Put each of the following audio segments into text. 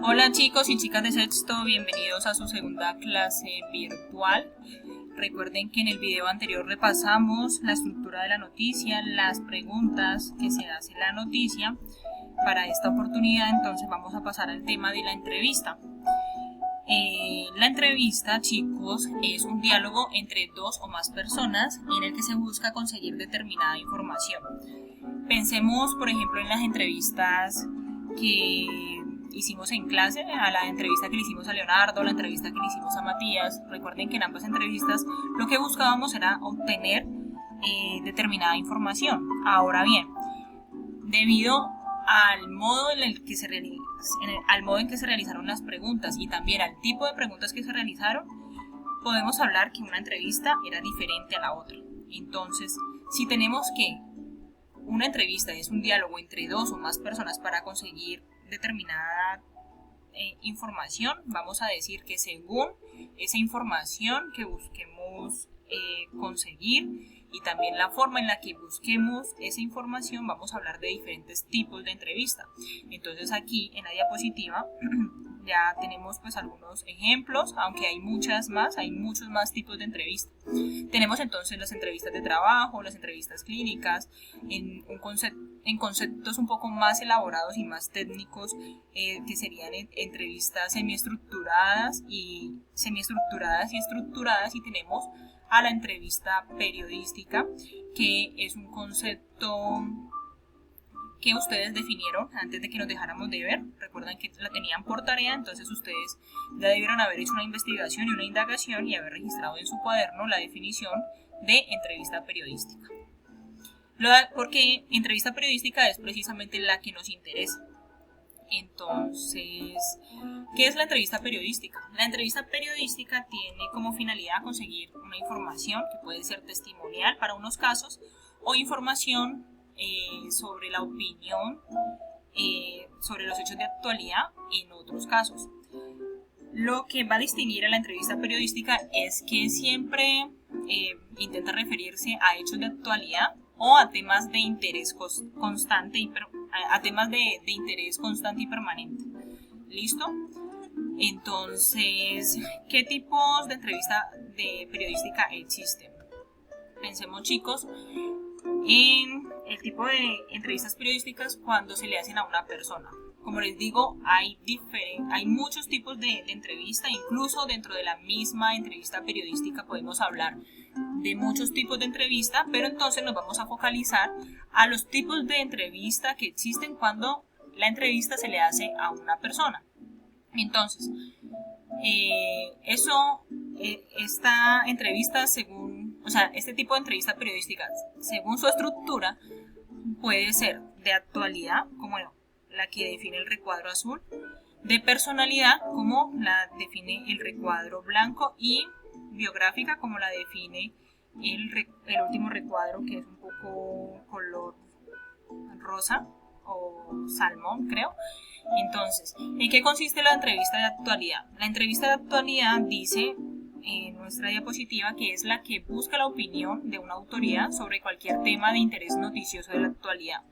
Hola chicos y chicas de sexto, bienvenidos a su segunda clase virtual. Recuerden que en el video anterior repasamos la estructura de la noticia, las preguntas que se hace en la noticia. Para esta oportunidad entonces vamos a pasar al tema de la entrevista. La entrevista, chicos, es un diálogo entre dos o más personas en el que se busca conseguir determinada información. Pensemos, por ejemplo, en las entrevistas que hicimos en clase, a la entrevista que le hicimos a Leonardo, la entrevista que le hicimos a Matías. Recuerden que en ambas entrevistas lo que buscábamos era obtener determinada información. Ahora bien, debido al modo en el que se realizaron las preguntas y también al tipo de preguntas que se realizaron, podemos hablar que una entrevista era diferente a la otra. Entonces, si tenemos que una entrevista es un diálogo entre dos o más personas para conseguir determinada información, vamos a decir que según esa información que busquemos conseguir y también la forma en la que busquemos esa información, vamos a hablar de diferentes tipos de entrevista. Entonces aquí en la diapositiva ya tenemos pues algunos ejemplos, aunque hay muchos más tipos de entrevistas. Tenemos entonces las entrevistas de trabajo, las entrevistas clínicas, en conceptos un poco más elaborados y más técnicos, que serían entrevistas semiestructuradas y estructuradas, y tenemos a la entrevista periodística, que es un concepto que ustedes definieron antes de que nos dejáramos de ver. Recuerdan que la tenían por tarea, entonces ustedes ya debieron haber hecho una investigación y una indagación y haber registrado en su cuaderno la definición de entrevista periodística. Porque entrevista periodística es precisamente la que nos interesa. Entonces, ¿qué es la entrevista periodística? La entrevista periodística tiene como finalidad conseguir una información que puede ser testimonial para unos casos o información sobre la opinión, sobre los hechos de actualidad en otros casos. Lo que va a distinguir a la entrevista periodística es que siempre intenta referirse a hechos de actualidad o a temas de interés constante y permanente. ¿Listo? Entonces, ¿qué tipos de entrevista periodística existen? Pensemos, chicos, en el tipo de entrevistas periodísticas cuando se le hacen a una persona. Como les digo, hay muchos tipos de entrevista, incluso dentro de la misma entrevista periodística podemos hablar de muchos tipos de entrevista, pero entonces nos vamos a focalizar a los tipos de entrevista que existen cuando la entrevista se le hace a una persona. Entonces, esta entrevista este tipo de entrevista periodística, según su estructura, puede ser de actualidad, como la que define el recuadro azul, de personalidad, como la define el recuadro blanco, y biográfica, como la define el último recuadro, que es un poco color rosa o salmón, creo. Entonces, ¿en qué consiste la entrevista de actualidad? La entrevista de actualidad dice en nuestra diapositiva que es la que busca la opinión de una autoridad sobre cualquier tema de interés noticioso de la actualidad.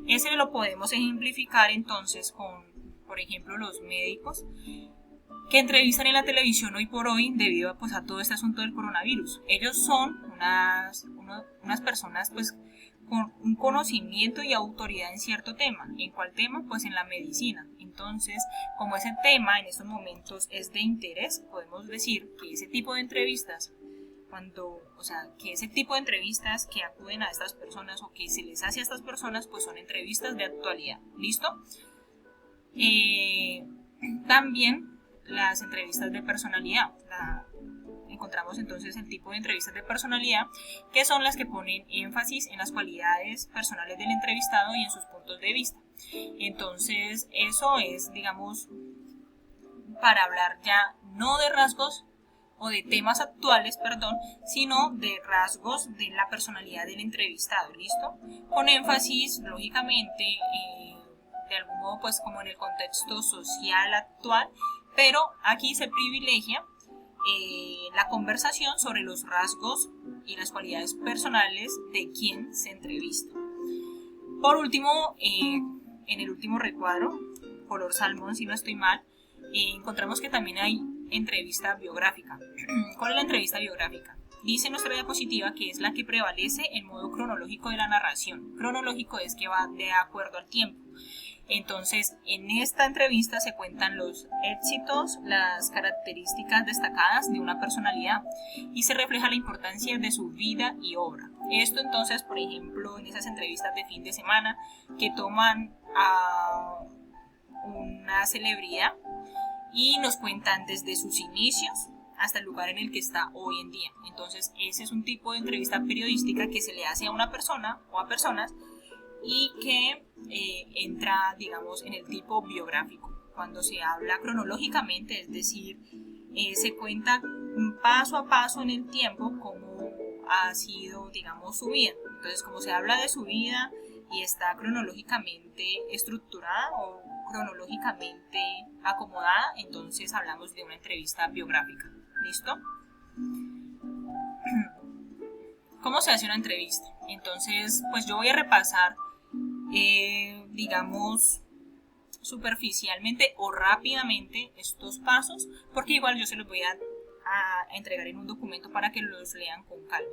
Ese lo podemos ejemplificar entonces con, por ejemplo, los médicos que entrevistan en la televisión hoy por hoy debido a todo este asunto del coronavirus. Ellos son unas personas pues con un conocimiento y autoridad en cierto tema. ¿En cuál tema? Pues en la medicina. Entonces, como ese tema en estos momentos es de interés, podemos decir que ese tipo de entrevistas, que acuden a estas personas o que se les hace a estas personas, pues son entrevistas de actualidad. ¿Listo? También las entrevistas de personalidad. Encontramos entonces el tipo de entrevistas de personalidad, que son las que ponen énfasis en las cualidades personales del entrevistado y en sus puntos de vista. Entonces, eso es, digamos, para hablar ya no de rasgos o de temas actuales, sino de rasgos de la personalidad del entrevistado, ¿listo? Con énfasis, lógicamente, de algún modo, pues como en el contexto social actual, pero aquí se privilegia la conversación sobre los rasgos y las cualidades personales de quien se entrevista. Por último, en el último recuadro color salmón, si no estoy mal, encontramos que también hay entrevista biográfica. ¿Cuál es la entrevista biográfica? Dice nuestra diapositiva que es la que prevalece el modo cronológico de la narración. Cronológico es que va de acuerdo al tiempo. Entonces, en esta entrevista se cuentan los éxitos, las características destacadas de una personalidad y se refleja la importancia de su vida y obra. Esto entonces, por ejemplo, en esas entrevistas de fin de semana que toman a una celebridad y nos cuentan desde sus inicios hasta el lugar en el que está hoy en día. Entonces, ese es un tipo de entrevista periodística que se le hace a una persona o a personas y que entra, digamos, en el tipo biográfico. Cuando se habla cronológicamente, es decir, se cuenta paso a paso en el tiempo cómo ha sido, digamos, su vida. Entonces, como se habla de su vida y está cronológicamente estructurada o cronológicamente acomodada, entonces hablamos de una entrevista biográfica. ¿Listo? ¿Cómo se hace una entrevista? Entonces, pues yo voy a repasar, digamos, superficialmente o rápidamente estos pasos, porque igual yo se los voy a entregar en un documento para que los lean con calma.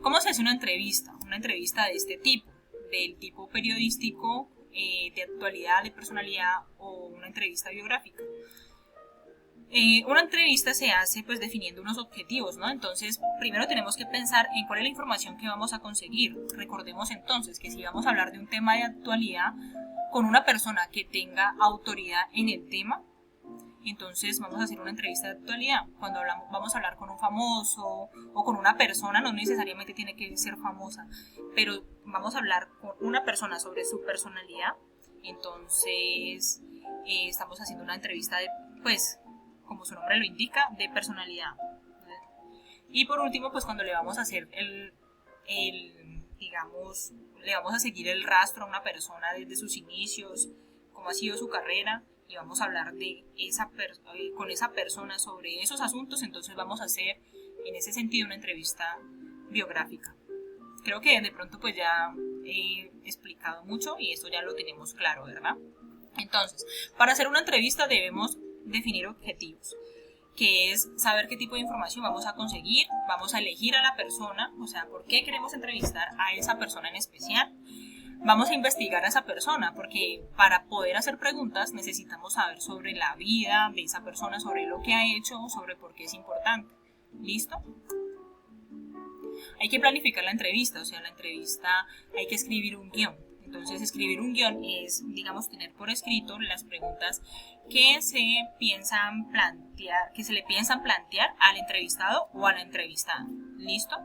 ¿Cómo se hace una entrevista? Una entrevista de este tipo, del tipo periodístico, de actualidad, de personalidad o una entrevista biográfica. Una entrevista se hace pues definiendo unos objetivos, ¿no? Entonces, primero tenemos que pensar en cuál es la información que vamos a conseguir. Recordemos entonces que si vamos a hablar de un tema de actualidad con una persona que tenga autoridad en el tema, entonces vamos a hacer una entrevista de actualidad. Cuando vamos a hablar con un famoso o con una persona, no necesariamente tiene que ser famosa, pero vamos a hablar con una persona sobre su personalidad, entonces estamos haciendo una entrevista de, pues, como su nombre lo indica, de personalidad. Y por último, pues cuando le vamos a hacer digamos, le vamos a seguir el rastro a una persona desde sus inicios, cómo ha sido su carrera, y vamos a hablar de con esa persona sobre esos asuntos, entonces vamos a hacer en ese sentido una entrevista biográfica. Creo que de pronto pues ya he explicado mucho y esto ya lo tenemos claro, ¿verdad? Entonces, para hacer una entrevista debemos definir objetivos, que es saber qué tipo de información vamos a conseguir, vamos a elegir a la persona, o sea, por qué queremos entrevistar a esa persona en especial. Vamos a investigar a esa persona, porque para poder hacer preguntas necesitamos saber sobre la vida de esa persona, sobre lo que ha hecho, sobre por qué es importante. ¿Listo? Hay que planificar la entrevista, o sea, la entrevista hay que escribir un guión. Entonces, escribir un guión es, digamos, tener por escrito las preguntas que se le piensan plantear al entrevistado o a la entrevistada. ¿Listo?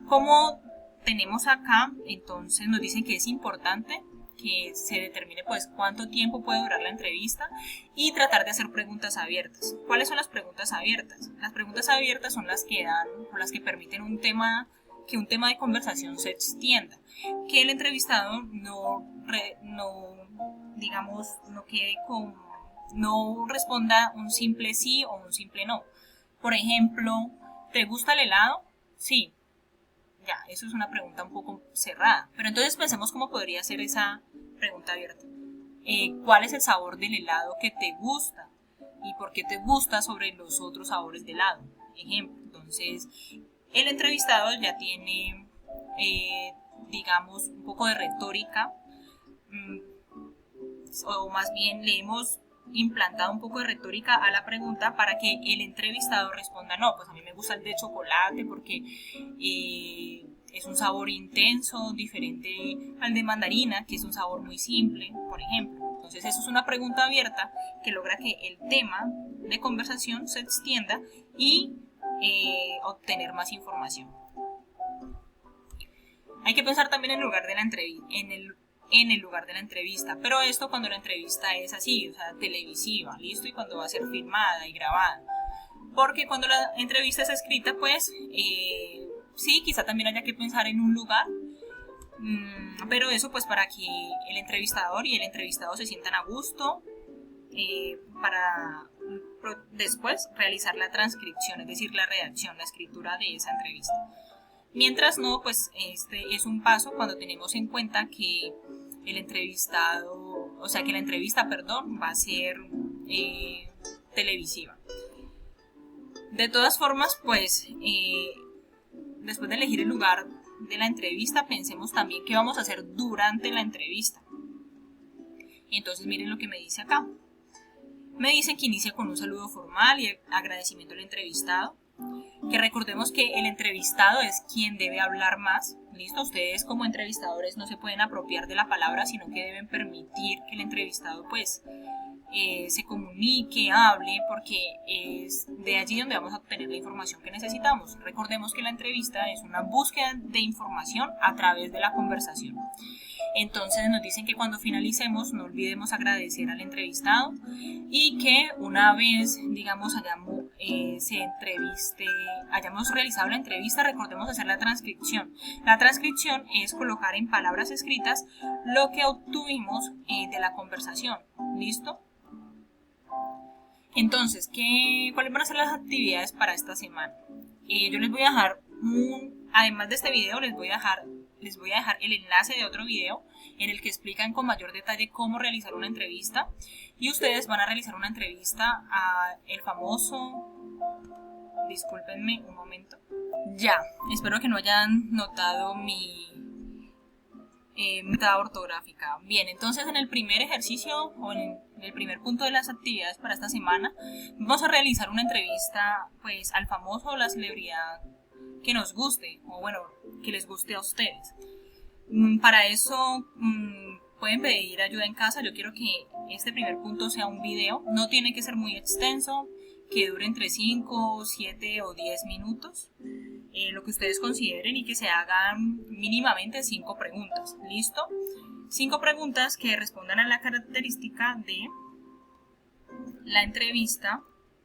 Como tenemos acá, entonces nos dicen que es importante que se determine pues cuánto tiempo puede durar la entrevista y tratar de hacer preguntas abiertas. ¿Cuáles son las preguntas abiertas? Las preguntas abiertas son las que dan o las que permiten que un tema de conversación se extienda, que el entrevistado no responda un simple sí o un simple no. Por ejemplo, ¿te gusta el helado? Sí. Ya, eso es una pregunta un poco cerrada. Pero entonces pensemos cómo podría ser esa pregunta abierta. ¿Cuál es el sabor del helado que te gusta? ¿Y por qué te gusta sobre los otros sabores de helado? Ejemplo, entonces el entrevistado ya tiene, digamos, un poco de retórica, o más bien le hemos implantado un poco de retórica a la pregunta para que el entrevistado responda: no, pues a mí me gusta el de chocolate porque es un sabor intenso, diferente al de mandarina, que es un sabor muy simple, por ejemplo. Entonces eso es una pregunta abierta que logra que el tema de conversación se extienda y obtener más información. Hay que pensar también en el lugar de la entrevista, pero esto cuando la entrevista es así, o sea, televisiva, listo, y cuando va a ser filmada y grabada, porque cuando la entrevista es escrita, pues sí, quizá también haya que pensar en un lugar, pero eso pues para que el entrevistador y el entrevistado se sientan a gusto, para después realizar la transcripción, es decir, la redacción, la escritura de esa entrevista. Mientras no, pues este es un paso cuando tenemos en cuenta que el entrevistado o sea que la entrevista, perdón, va a ser televisiva. De todas formas, pues después de elegir el lugar de la entrevista, pensemos también qué vamos a hacer durante la entrevista. Entonces miren lo que me dice acá. Me dicen que inicia con un saludo formal y agradecimiento al entrevistado. Que recordemos que el entrevistado es quien debe hablar más. ¿Listo? Ustedes como entrevistadores no se pueden apropiar de la palabra, sino que deben permitir que el entrevistado pues se comunique, hable, porque es de allí donde vamos a obtener la información que necesitamos. Recordemos que la entrevista es una búsqueda de información a través de la conversación. Entonces nos dicen que cuando finalicemos no olvidemos agradecer al entrevistado y que una vez, digamos, hayamos realizado la entrevista, recordemos hacer la transcripción. La transcripción es colocar en palabras escritas lo que obtuvimos de la conversación. ¿Listo? Entonces, ¿cuáles van a ser las actividades para esta semana? Yo les voy a dejar además de este video, les voy a dejar el enlace de otro video en el que explican con mayor detalle cómo realizar una entrevista, y ustedes van a realizar una entrevista a el famoso, discúlpenme un momento, espero que no hayan notado mi meta ortográfica. Bien, entonces en el primer ejercicio o en el primer punto de las actividades para esta semana vamos a realizar una entrevista pues al famoso o la celebridad que nos guste, o bueno, que les guste a ustedes. Para eso pueden pedir ayuda en casa. Yo quiero que este primer punto sea un video, no tiene que ser muy extenso, que dure entre 5, 7 o 10 minutos, lo que ustedes consideren, y que se hagan mínimamente 5 preguntas. ¿Listo? 5 preguntas que respondan a la característica de la entrevista,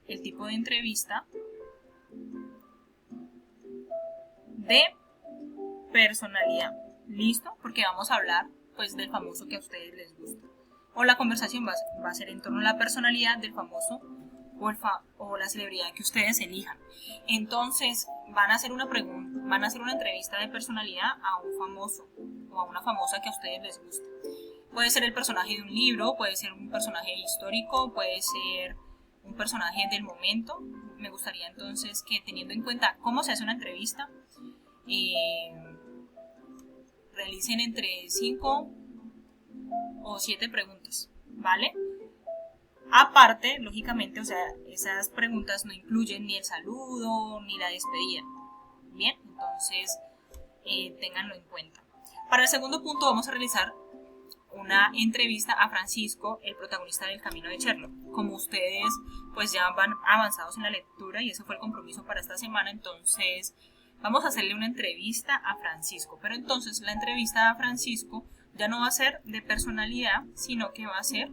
el tipo de entrevista, de personalidad. ¿Listo? Porque vamos a hablar pues del famoso que a ustedes les gusta, o la conversación va a ser en torno a la personalidad del famoso o la celebridad que ustedes elijan. Entonces van a hacer una entrevista de personalidad a un famoso o a una famosa que a ustedes les guste. Puede ser el personaje de un libro, puede ser un personaje histórico, puede ser un personaje del momento. Me gustaría entonces que, teniendo en cuenta cómo se hace una entrevista, realicen entre 5 o 7 preguntas, ¿vale? Aparte, lógicamente, o sea, esas preguntas no incluyen ni el saludo ni la despedida. Bien, entonces ténganlo en cuenta. Para el segundo punto vamos a realizar una entrevista a Francisco, el protagonista del Camino de Sherlock. Como ustedes pues ya van avanzados en la lectura y ese fue el compromiso para esta semana, entonces vamos a hacerle una entrevista a Francisco. Pero entonces la entrevista a Francisco ya no va a ser de personalidad, sino que va a ser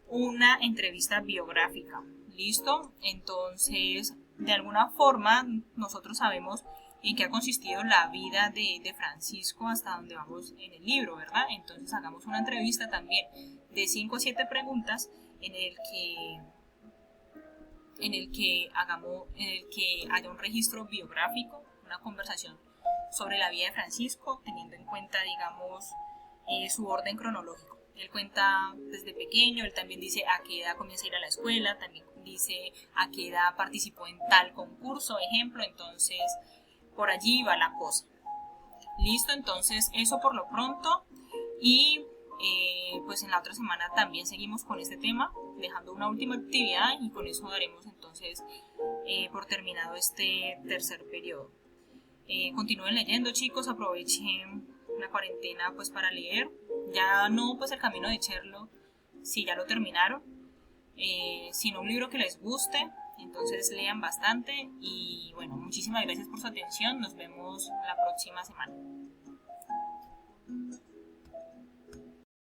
una entrevista biográfica. ¿Listo? Entonces, de alguna forma, nosotros sabemos en qué ha consistido la vida de Francisco hasta donde vamos en el libro, ¿verdad? Entonces, hagamos una entrevista también de 5 o 7 preguntas en el que haya un registro biográfico, una conversación sobre la vida de Francisco, teniendo en cuenta, digamos, su orden cronológico. Él cuenta desde pequeño, él también dice a qué edad comienza a ir a la escuela, también dice a qué edad participó en tal concurso, ejemplo, entonces por allí va la cosa. Listo, entonces eso por lo pronto, y pues en la otra semana también seguimos con este tema, dejando una última actividad, y con eso daremos entonces por terminado este tercer periodo. Continúen leyendo, chicos, aprovechen la cuarentena pues para leer. Ya no pues el Camino de Sherlock, si ya lo terminaron, sino un libro que les guste, entonces lean bastante. Y bueno, muchísimas gracias por su atención, nos vemos la próxima semana.